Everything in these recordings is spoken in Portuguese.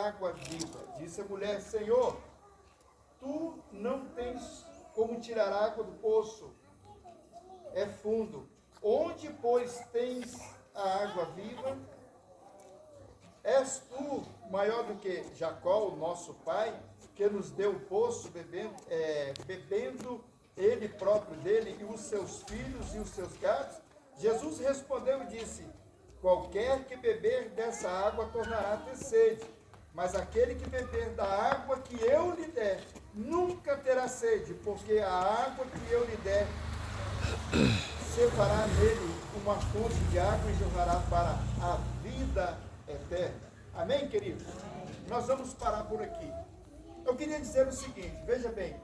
água viva. Disse a mulher: Senhor, tu não tens como tirar água do poço, é fundo. Onde, pois, tens a água viva? És tu maior do que Jacó, o nosso pai, que nos deu o poço, bebendo ele próprio dele, e os seus filhos e os seus gados? Jesus respondeu e disse: qualquer que beber dessa água tornará a ter sede, mas aquele que beber da água que eu lhe der, nunca terá sede, porque a água que eu lhe der fará nele uma fonte de água e jorrará para a vida eterna. Amém, queridos? Nós vamos parar por aqui. Eu queria dizer o seguinte, veja bem,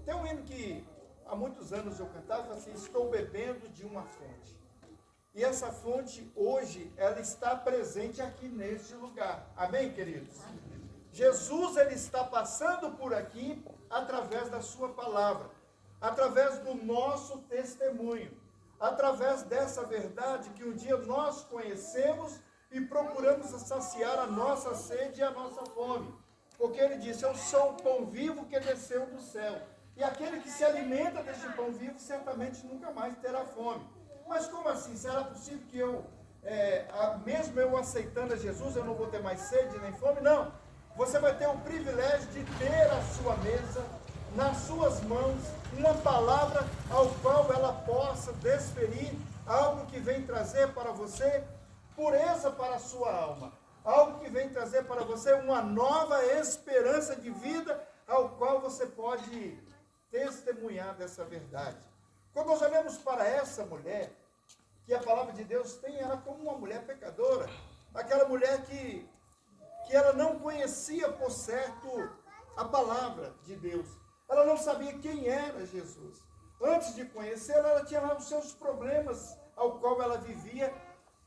tem um hino que há muitos anos eu cantava assim: estou bebendo de uma fonte. E essa fonte hoje, ela está presente aqui neste lugar. Amém, queridos? Jesus, ele está passando por aqui através da sua palavra, através do nosso testemunho, através dessa verdade que um dia nós conhecemos e procuramos saciar a nossa sede e a nossa fome. Porque ele disse: eu sou o pão vivo que desceu do céu. E aquele que se alimenta deste pão vivo certamente nunca mais terá fome. Mas como assim? Será possível que mesmo eu aceitando a Jesus, eu não vou ter mais sede nem fome? Não. Você vai ter o privilégio de ter à sua mesa, nas suas mãos, uma palavra ao qual ela possa desferir algo que vem trazer para você pureza para a sua alma, algo que vem trazer para você uma nova esperança de vida, ao qual você pode testemunhar dessa verdade. Quando nós olhamos para essa mulher, que a palavra de Deus tem ela como uma mulher pecadora, aquela mulher que ela não conhecia por certo a palavra de Deus, ela não sabia quem era Jesus. Antes de conhecê-lo, ela tinha lá os seus problemas, ao qual ela vivia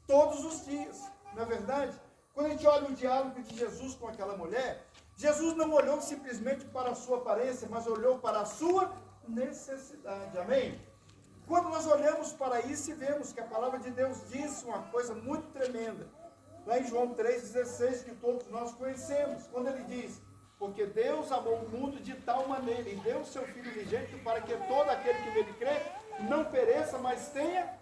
todos os dias. Não é verdade? Quando a gente olha o diálogo de Jesus com aquela mulher, Jesus não olhou simplesmente para a sua aparência, mas olhou para a sua necessidade. Amém? Quando nós olhamos para isso e vemos que a palavra de Deus diz uma coisa muito tremenda, lá em João 3,16, que todos nós conhecemos, quando ele diz: porque Deus amou o mundo de tal maneira, e deu o seu Filho unigênito, para que todo aquele que nele crê não pereça, mas tenha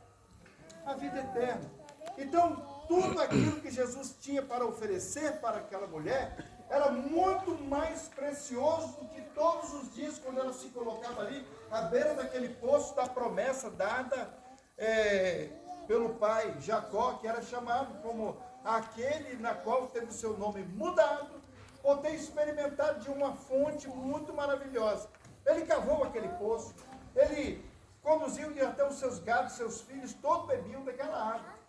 a vida eterna. Então, tudo aquilo que Jesus tinha para oferecer para aquela mulher era muito mais precioso do que todos os dias, quando ela se colocava ali à beira daquele poço da promessa dada pelo pai Jacó, que era chamado como aquele na qual teve o seu nome mudado, por ter experimentado de uma fonte muito maravilhosa. Ele cavou aquele poço, ele conduziu até os seus gados, seus filhos, todos bebiam daquela água.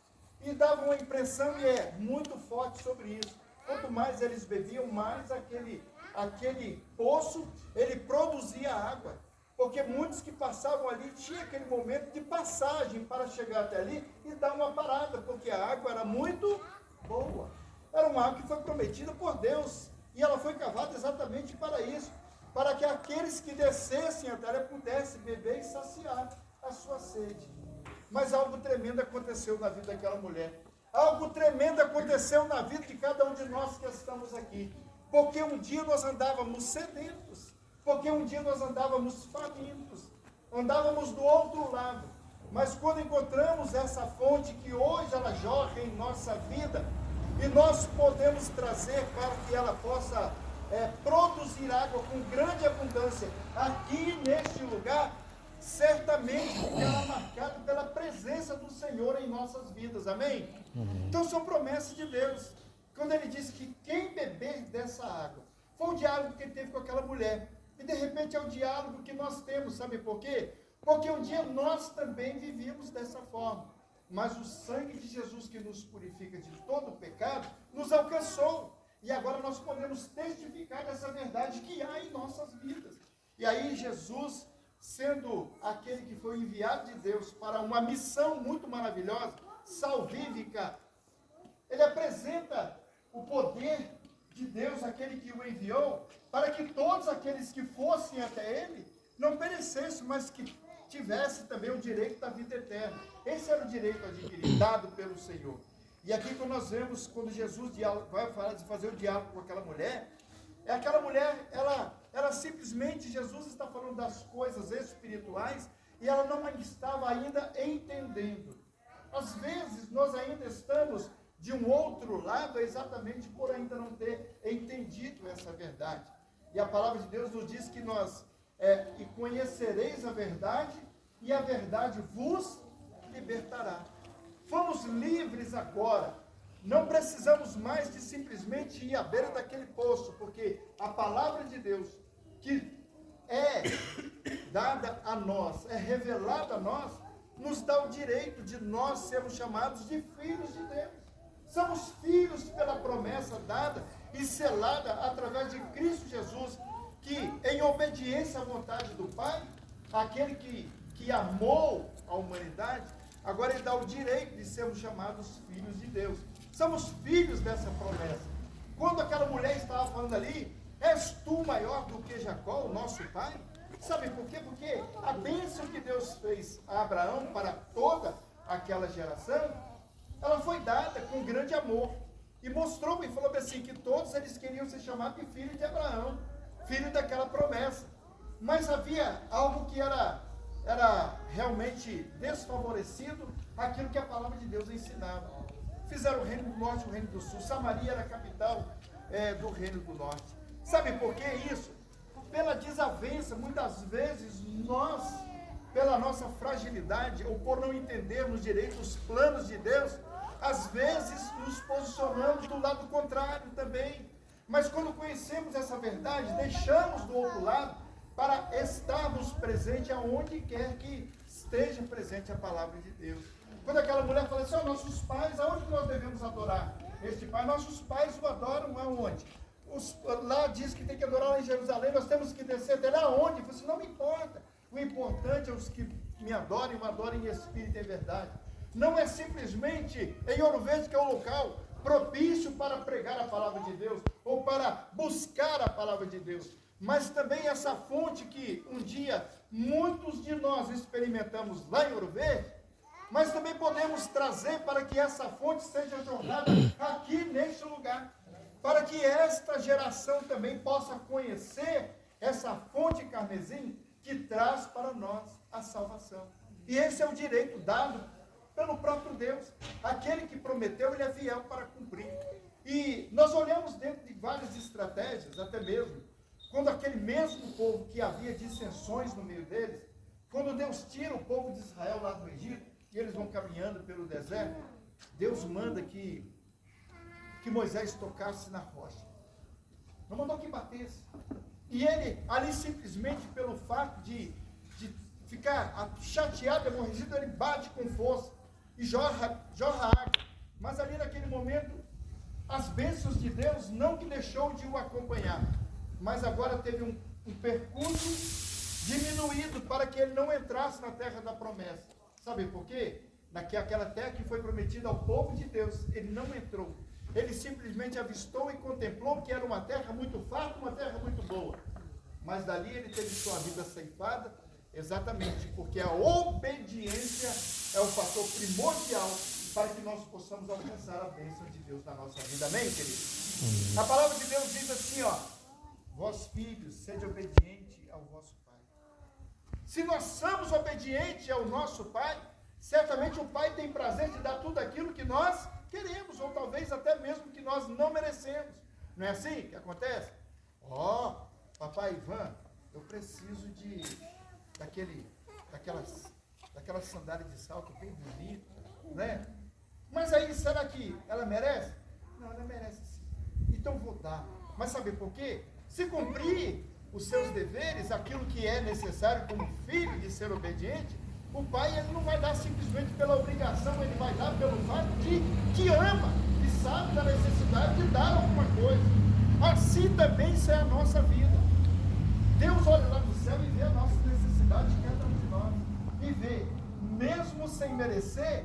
E dava uma impressão, e é muito forte sobre isso. Quanto mais eles bebiam, mais aquele poço, ele produzia água. Porque muitos que passavam ali, tinha aquele momento de passagem para chegar até ali e dar uma parada, porque a água era muito boa. Era uma água que foi prometida por Deus. E ela foi cavada exatamente para isso, para que aqueles que descessem até ela pudessem beber e saciar a sua sede. Mas algo tremendo aconteceu na vida daquela mulher. Algo tremendo aconteceu na vida de cada um de nós que estamos aqui. Porque um dia nós andávamos sedentos. Porque um dia nós andávamos famintos. Andávamos do outro lado. Mas quando encontramos essa fonte que hoje ela jorra em nossa vida, e nós podemos trazer para que ela possa produzir água com grande abundância aqui neste lugar, certamente ficará marcado pela presença do Senhor em nossas vidas. Amém? Então são promessas de Deus. Quando ele disse que quem beber dessa água, foi o diálogo que ele teve com aquela mulher, e de repente é o diálogo que nós temos. Sabe por quê? Porque um dia nós também vivíamos dessa forma, mas o sangue de Jesus, que nos purifica de todo o pecado, nos alcançou, e agora nós podemos testificar dessa verdade que há em nossas vidas. E aí Jesus, sendo aquele que foi enviado de Deus para uma missão muito maravilhosa, salvífica, ele apresenta o poder de Deus, aquele que o enviou, para que todos aqueles que fossem até ele não perecessem, mas que tivessem também o direito da vida eterna. Esse era o direito adquirido, dado pelo Senhor. E aqui quando nós vemos, quando Jesus vai fazer o diálogo com aquela mulher, aquela mulher, ela simplesmente, Jesus está falando das coisas espirituais, e ela não estava ainda entendendo. Às vezes, nós ainda estamos de um outro lado, exatamente por ainda não ter entendido essa verdade. E a palavra de Deus nos diz que nós, e conhecereis a verdade, e a verdade vos libertará. Fomos livres agora. Não precisamos mais de simplesmente ir à beira daquele poço, porque a palavra de Deus, que é dada a nós, é revelada a nós, nos dá o direito de nós sermos chamados de filhos de Deus. Somos filhos pela promessa dada e selada através de Cristo Jesus, que em obediência à vontade do Pai, aquele que amou a humanidade, agora ele dá o direito de sermos chamados filhos de Deus. Somos filhos dessa promessa. Quando aquela mulher estava falando ali, és tu maior do que Jacó, o nosso pai? Sabe por quê? Porque a bênção que Deus fez a Abraão para toda aquela geração, ela foi dada com grande amor. E mostrou e falou assim, que todos eles queriam ser chamados de filho de Abraão, filho daquela promessa. Mas havia algo que era realmente desfavorecido, aquilo que a palavra de Deus ensinava. Fizeram o reino do norte e o reino do sul. Samaria era a capital do reino do norte. Sabe por que isso? Pela desavença, muitas vezes nós, pela nossa fragilidade, ou por não entendermos direito os planos de Deus, às vezes nos posicionamos do lado contrário também. Mas quando conhecemos essa verdade, deixamos do outro lado para estarmos presentes aonde quer que esteja presente a palavra de Deus. Quando aquela mulher fala assim, nossos pais, aonde nós devemos adorar este pai? Nossos pais o adoram aonde? Lá diz que tem que adorar lá em Jerusalém, nós temos que descer até lá onde? Eu falei assim, não me importa. O importante é os que me adorem, o adorem em espírito e em verdade. Não é simplesmente em Ouro Verde, que é o local propício para pregar a palavra de Deus, ou para buscar a palavra de Deus, mas também essa fonte que um dia muitos de nós experimentamos lá em Ouro Verde, mas também podemos trazer para que essa fonte seja jornada aqui neste lugar, para que esta geração também possa conhecer essa fonte carmesim que traz para nós a salvação. E esse é o direito dado pelo próprio Deus. Aquele que prometeu, ele é fiel para cumprir. E nós olhamos dentro de várias estratégias, até mesmo, quando aquele mesmo povo que havia dissensões no meio deles, quando Deus tira o povo de Israel lá do Egito, e eles vão caminhando pelo deserto, Deus manda que Moisés tocasse na rocha. Não mandou que batesse. E ele, ali simplesmente pelo fato de ficar chateado, aborrecido, ele bate com força e jorra água. Mas ali naquele momento, as bênçãos de Deus não que deixou de o acompanhar, mas agora teve um percurso diminuído para que ele não entrasse na terra da promessa. Sabe por quê? Aquela terra que foi prometida ao povo de Deus, ele não entrou. Ele simplesmente avistou e contemplou que era uma terra muito farta, uma terra muito boa. Mas dali ele teve sua vida ceifada, exatamente porque a obediência é o fator primordial para que nós possamos alcançar a bênção de Deus na nossa vida. Amém, queridos? A palavra de Deus diz assim, vós filhos, sede obediente ao vosso Pai. Se nós somos obedientes ao nosso Pai, certamente o Pai tem prazer de dar tudo aquilo que nós queremos, ou talvez até mesmo que nós não merecemos. Não é assim que acontece? Papai Ivan, eu preciso daquelas sandálias de salto bem bonitas, né? Mas aí, será que ela merece? Não, ela merece sim. Então vou dar. Mas sabe por quê? Se cumprir os seus deveres, aquilo que é necessário como filho de ser obediente, o pai ele não vai dar simplesmente pela obrigação, ele vai dar pelo fato de que ama e sabe da necessidade de dar alguma coisa. Assim também isso é a nossa vida. Deus olha lá do céu e vê a nossa necessidade de cada um de nós. E vê, mesmo sem merecer,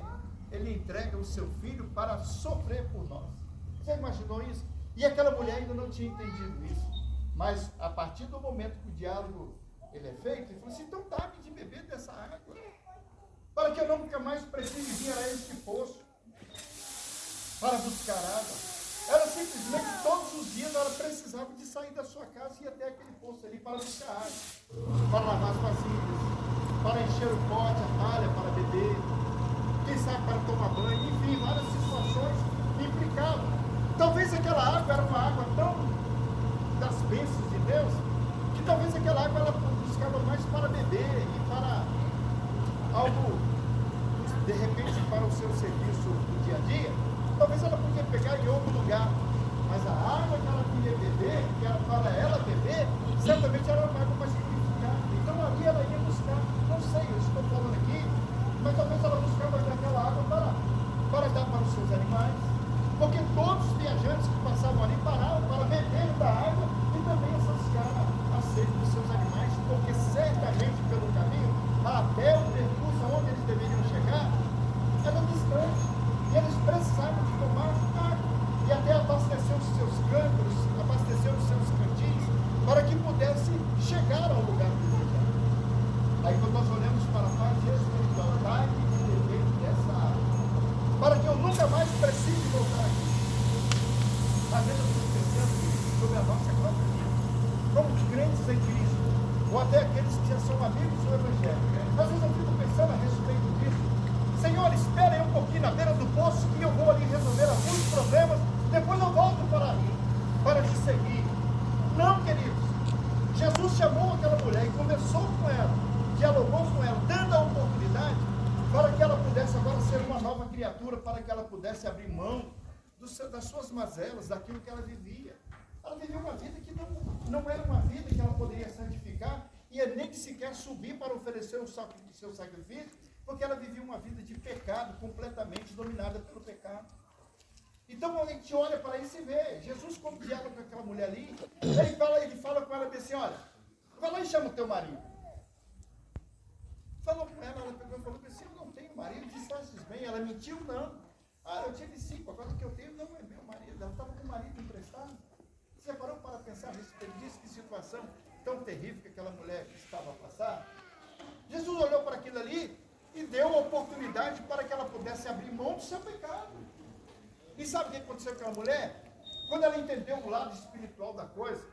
ele entrega o seu filho para sofrer por nós. Você imaginou isso? E aquela mulher ainda não tinha entendido isso. Mas a partir do momento que o diálogo ele é feito, ele falou assim, então dá-me de beber dessa água, para que eu nunca mais precise vir a este poço. para buscar água. Ela simplesmente, todos os dias, ela precisava de sair da sua casa e ir até aquele poço ali para buscar água, para lavar as vasilhas, para encher o pote, a talha, para beber, quem sabe para tomar banho, enfim, várias situações implicavam. Talvez aquela água era uma água tão das bênçãos de Deus, que talvez aquela água ela buscava mais para beber e para algo, de repente, para o seu serviço do dia a dia. Talvez ela podia pegar em outro lugar, mas a água que ela queria beber, que era para ela beber, certamente era uma água mais purificada. Então ali ela ia buscar, não sei, eu estou falando aqui, mas talvez ela buscava aquela água para dar para os seus animais, porque todos os viajantes que passavam ali paravam para beber da água e também saciar a sede dos seus animais, porque certamente pelo caminho, até o percurso onde eles deveriam chegar, era distante. E eles precisavam de tomar água e até abastecer os seus cântaros, abastecer os seus cantis, para que pudesse chegar ao lugar desejado. Aí quando nós olhamos para a parte espiritual, dai-me de beber dessa água, para que eu nunca mais precise voltar aqui. Às vezes eu fico pensando sobre a nossa própria vida, como crentes em Cristo, ou até aqueles que já são amigos do Evangelho. Às vezes eu fico pensando a respeito disso. Senhor, espera aí um pouquinho na beira do poço que eu vou ali resolver alguns problemas, depois eu volto para te seguir. Não, queridos. Jesus chamou aquela mulher e conversou com ela, dialogou com ela, dando a oportunidade para que ela pudesse agora ser uma nova criatura, para que ela pudesse abrir mão das suas mazelas, daquilo que ela vivia. Ela vivia uma vida que não era uma vida que ela poderia santificar, e nem que sequer subir para oferecer o seu sacrifício, porque ela vivia uma vida de pecado, completamente dominada pelo pecado. Então a gente olha para isso e vê, Jesus quando dialoga com aquela mulher ali, ele fala com ela assim, olha, vai lá e chama o teu marido. Falou com ela, ela pegou e falou assim, eu não tenho marido, disseste bem, ela mentiu, não. Ah, eu tive 5, agora o que eu tenho não é meu marido, ela estava com o marido emprestado. Você parou para pensar a respeito disso, que situação tão terrível que aquela mulher estava a passar? Jesus olhou para aquilo ali e deu a oportunidade para que ela pudesse abrir mão do seu pecado. E sabe o que aconteceu com aquela mulher? Quando ela entendeu o lado espiritual da coisa,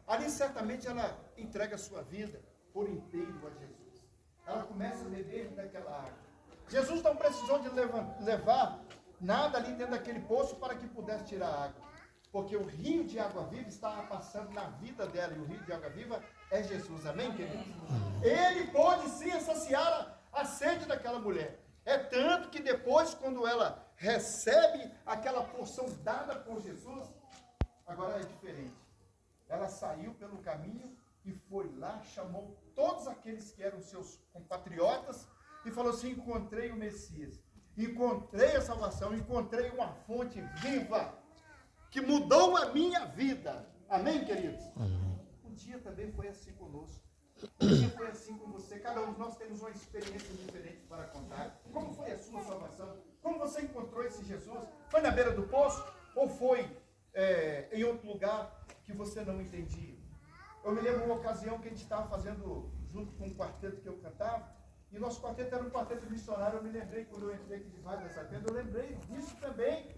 ali certamente ela entrega a sua vida por inteiro a Jesus. Ela começa a beber daquela água. Jesus não precisou de levar nada ali dentro daquele poço para que pudesse tirar a água, porque o rio de água viva estava passando na vida dela, e o rio de água viva é Jesus, amém, queridos? Ele pode sim saciar a sede daquela mulher. É tanto que depois, quando ela recebe aquela porção dada por Jesus, agora é diferente. Ela saiu pelo caminho e foi lá, chamou todos aqueles que eram seus compatriotas e falou assim, encontrei o Messias, encontrei a salvação, encontrei uma fonte viva que mudou a minha vida. Amém, queridos? Amém. Um dia também foi assim conosco. Um dia foi assim com você. Cada um de nós temos uma experiência diferente para contar. Como foi a sua salvação? Como você encontrou esse Jesus? Foi na beira do poço? Ou foi em outro lugar que você não entendia? Eu me lembro uma ocasião que a gente estava fazendo, junto com um quarteto que eu cantava, e nosso quarteto era um quarteto missionário. Eu me lembrei, quando eu entrei aqui debaixo dessa tenda, eu lembrei disso também,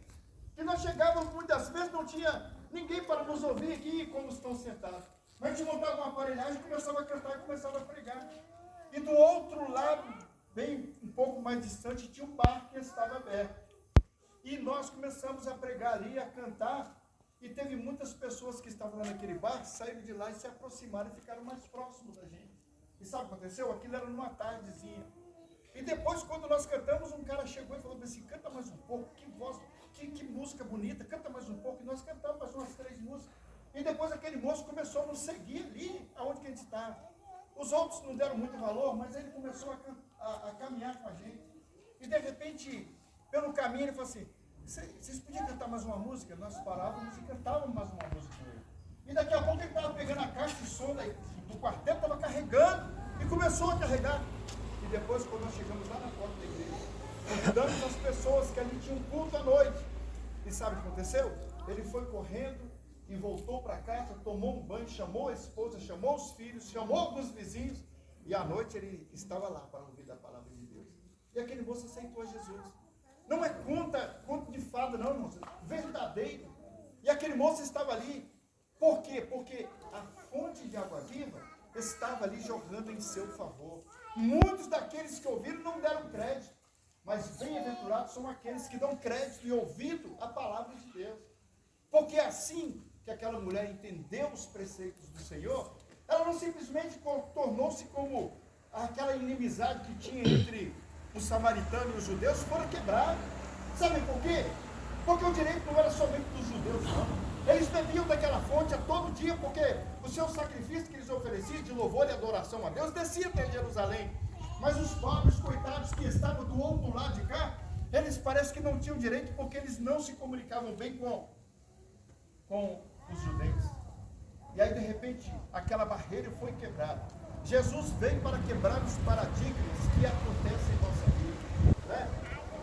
que nós chegávamos muitas vezes, não tinha ninguém para nos ouvir aqui, como estão sentados. Mas a gente montava uma aparelhagem, começava a cantar e começava a pregar. E do outro lado, bem um pouco mais distante, tinha um bar que estava aberto. E nós começamos a pregar ali, a cantar, e teve muitas pessoas que estavam lá naquele bar, que saíram de lá e se aproximaram e ficaram mais próximos da gente. E sabe o que aconteceu? Aquilo era numa tardezinha. E depois, quando nós cantamos, um cara chegou e falou assim, canta mais um pouco, que voz, que música bonita, canta mais um pouco. E nós cantamos mais umas 3 músicas. E depois aquele moço começou a nos seguir ali, aonde que a gente estava. Os outros não deram muito valor, mas ele começou a caminhar com a gente. E de repente, pelo caminho, ele falou assim, vocês podiam cantar mais uma música? Nós parávamos e cantávamos mais uma música com ele. E daqui a pouco ele estava pegando a caixa de som do quarteto, estava carregando, e começou a carregar. E depois, quando nós chegamos lá na porta da igreja, convidamos as pessoas que ali tinham culto à noite. E sabe o que aconteceu? Ele foi correndo e voltou para casa, tomou um banho, chamou a esposa, chamou os filhos, chamou alguns vizinhos, e à noite ele estava lá para ouvir a palavra de Deus. E aquele moço aceitou a Jesus. Não é conto de fada, não, irmãos. Verdadeiro. E aquele moço estava ali. Por quê? Porque a fonte de água viva estava ali jogando em seu favor. Muitos daqueles que ouviram não deram crédito. Mas bem-aventurados são aqueles que dão crédito e ouvido à palavra de Deus. Porque assim que aquela mulher entendeu os preceitos do Senhor, ela não simplesmente tornou-se como aquela inimizade que tinha entre os samaritanos e os judeus, foram quebrados. Sabem por quê? Porque o direito não era somente dos judeus, não. Eles bebiam daquela fonte a todo dia, porque o seu sacrifício que eles ofereciam de louvor e adoração a Deus descia até Jerusalém. Mas os pobres, coitados, que estavam do outro lado de cá, eles parecem que não tinham direito, porque eles não se comunicavam bem com os judeus. E aí, de repente, aquela barreira foi quebrada. Jesus veio para quebrar os paradigmas que acontecem em nossa vida, né?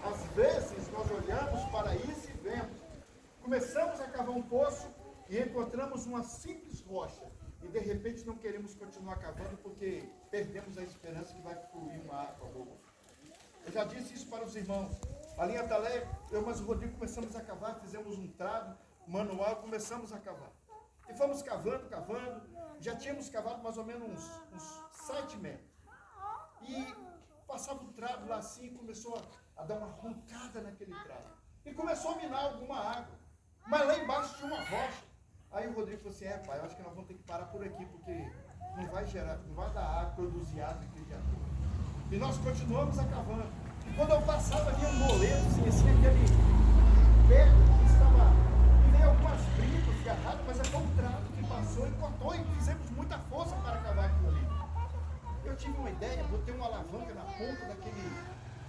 Às vezes, nós olhamos para isso e vemos. Começamos a cavar um poço e encontramos uma simples rocha. E, de repente, não queremos continuar cavando porque perdemos a esperança que vai fluir uma água boa. Eu já disse isso para os irmãos. Ali em Atalé, eu e o Rodrigo começamos a cavar, fizemos um trado manual, começamos a cavar. E fomos cavando, já tínhamos cavado mais ou menos uns 7 metros. E passava um trado lá assim, e começou a dar uma roncada naquele trado. E começou a minar alguma água. Mas lá embaixo tinha uma rocha. Aí o Rodrigo falou assim, pai, eu acho que nós vamos ter que parar por aqui, porque não vai dar água, produzir água aqui de água. E nós continuamos a cavando. E quando eu passava ali um moleto, assim, aquele pedra que estava... E veio algumas brincas agarradas, mas é um trado que passou e cortou, e fizemos muita força para cavar aquilo ali. Eu tive uma ideia, botei uma alavanca na ponta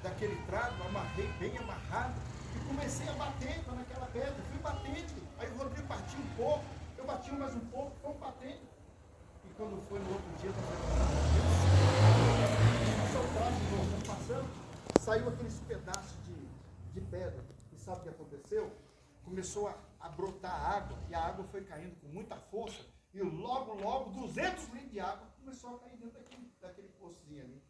daquele trado, amarrei bem amarrado, e comecei a bater naquela pedra. Fui batendo, aí o Rodrigo partiu um pouco, eu bati mais um pouco, fomos batendo. E quando foi no outro dia, nós passando, saiu aqueles pedaços de pedra. E sabe o que aconteceu? Começou a brotar água, e a água foi caindo com muita força, e logo, 200 litros de água começou a cair dentro daquele poçozinho ali.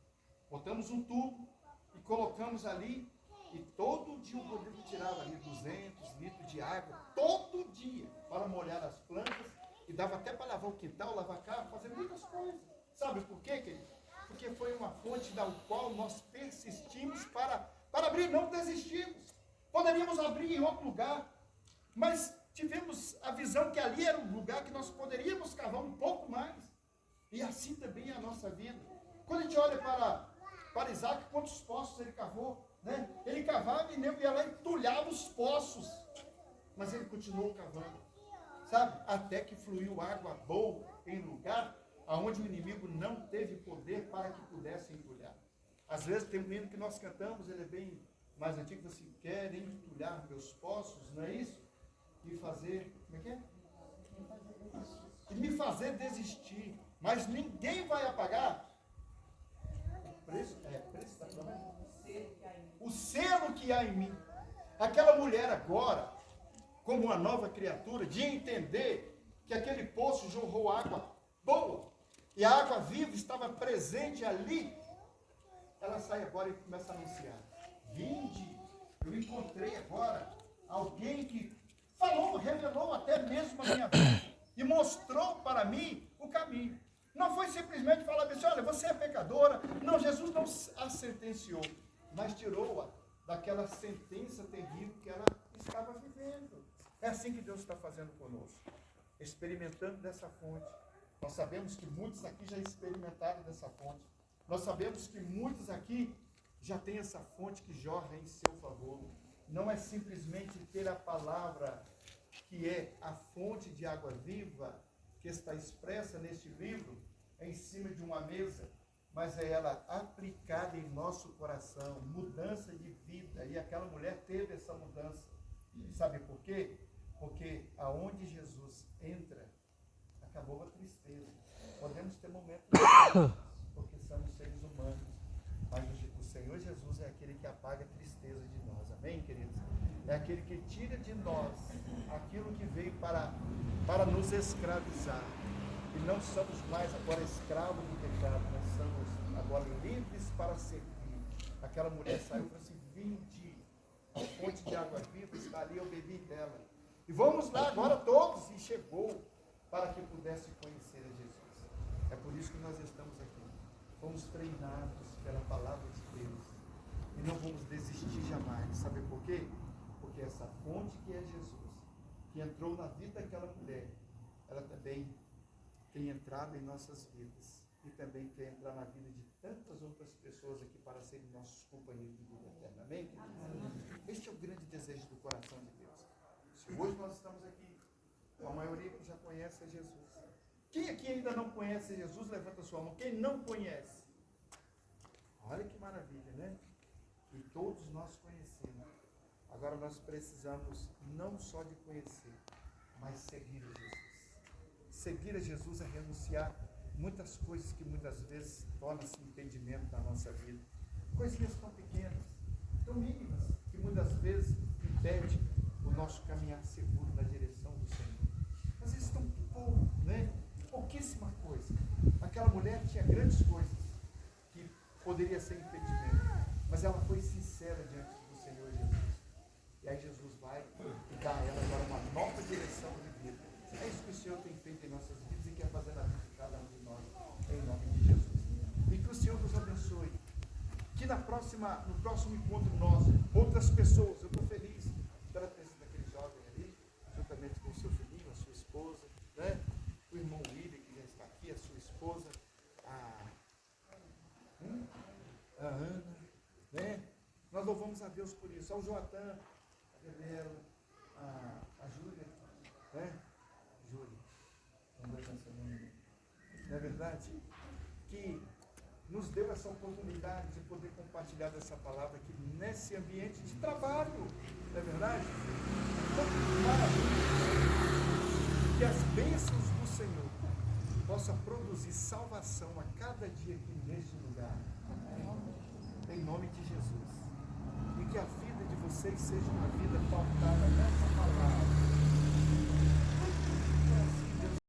Botamos um tubo e colocamos ali, e todo dia o Rodrigo tirava ali 200 litros de água, todo dia, para molhar as plantas, e dava até para lavar o quintal, lavar carro, fazer muitas coisas. Sabe por quê, querido? Porque foi uma fonte da qual nós persistimos para abrir, não desistimos. Poderíamos abrir em outro lugar, mas tivemos a visão que ali era um lugar que nós poderíamos cavar um pouco mais. E assim também é a nossa vida. Quando a gente olha para Isaac, quantos poços ele cavou, né? Ele cavava e ia lá e entulhava os poços. Mas ele continuou cavando, sabe? Até que fluiu água boa em lugar onde o inimigo não teve poder para que pudesse entulhar. Às vezes tem um hino que nós cantamos, ele é bem mais antigo, assim, querem entulhar meus poços, não é isso? E fazer, como é que é? E me fazer desistir, mas ninguém vai apagar preço da promessa? O selo que há em mim. Aquela mulher agora, como uma nova criatura, de entender que aquele poço jorrou água boa, e a água viva estava presente ali, ela sai agora e começa a anunciar, vinde, eu encontrei agora alguém que falou, revelou até mesmo a minha vida, e mostrou para mim o caminho. Não foi simplesmente falar assim, olha, você é pecadora. Não, Jesus não a sentenciou, mas tirou-a daquela sentença terrível que ela estava vivendo. É assim que Deus está fazendo conosco, experimentando dessa fonte. Nós sabemos que muitos aqui já experimentaram dessa fonte. Nós sabemos que muitos aqui já têm essa fonte que jorra em seu favor. Não é simplesmente ter a palavra que é a fonte de água viva, que está expressa neste livro, em cima de uma mesa, mas é ela aplicada em nosso coração, mudança de vida. E aquela mulher teve essa mudança. Sabe por quê? Porque aonde Jesus entra, acabou a tristeza. Podemos ter momentos porque somos seres humanos, mas o Senhor Jesus é aquele que apaga a tristeza de nós. Amém, queridos? É aquele que tira de nós aquilo que veio para nos escravizar. E não somos mais agora escravos do pecado, nós somos agora livres para servir. Aquela mulher saiu e falou assim, vinde, A fonte de água viva está ali, eu bebi dela. E vamos lá agora todos, e chegou para que pudesse conhecer a Jesus. É por isso que nós estamos aqui. Fomos treinados pela palavra de Deus. E não vamos desistir jamais. Sabe por quê? Porque essa fonte que é Jesus, que entrou na vida daquela mulher, ela também tem entrado em nossas vidas. E também quer entrar na vida de tantas outras pessoas aqui para serem nossos companheiros de vida eterna. Amém? Este é o grande desejo do coração de Deus. Se hoje nós estamos aqui, a maioria que já conhece a Jesus. Quem aqui ainda não conhece Jesus, levanta sua mão. Quem não conhece? Olha que maravilha, né? E todos nós conhecemos. Agora nós precisamos não só de conhecer, mas seguir a Jesus. Seguir a Jesus é renunciar muitas coisas que muitas vezes tornam-se impedimento na nossa vida. Coisinhas tão pequenas, tão mínimas, que muitas vezes impedem o nosso caminhar seguro na direção do Senhor. Às vezes tão pouco, né? Pouquíssima coisa. Aquela mulher tinha grandes coisas que poderia ser impedimento, mas ela foi sincera diante do Senhor Jesus. E aí Jesus vai e dá a ela agora uma nova direção de vida. É isso que o Senhor tem feito em nossas vidas e quer fazer na vida de cada um de nós, em nome de Jesus. E que o Senhor nos abençoe. Que no próximo encontro nosso, outras pessoas, eu estou feliz pela presença daquele jovem ali, juntamente com o seu filhinho, a sua esposa, né? O irmão William, que já está aqui, a sua esposa, a Ana, né? Nós louvamos a Deus por isso. Ao Joatan, a Gabriela, a Júlia, né? Júlia, não é verdade? Que nos deu essa oportunidade de poder compartilhar dessa palavra aqui nesse ambiente de trabalho, não é verdade? Então, que as bênçãos do Senhor possam produzir salvação a cada dia aqui neste lugar, em nome de Jesus. E que a vida de vocês seja uma vida pautada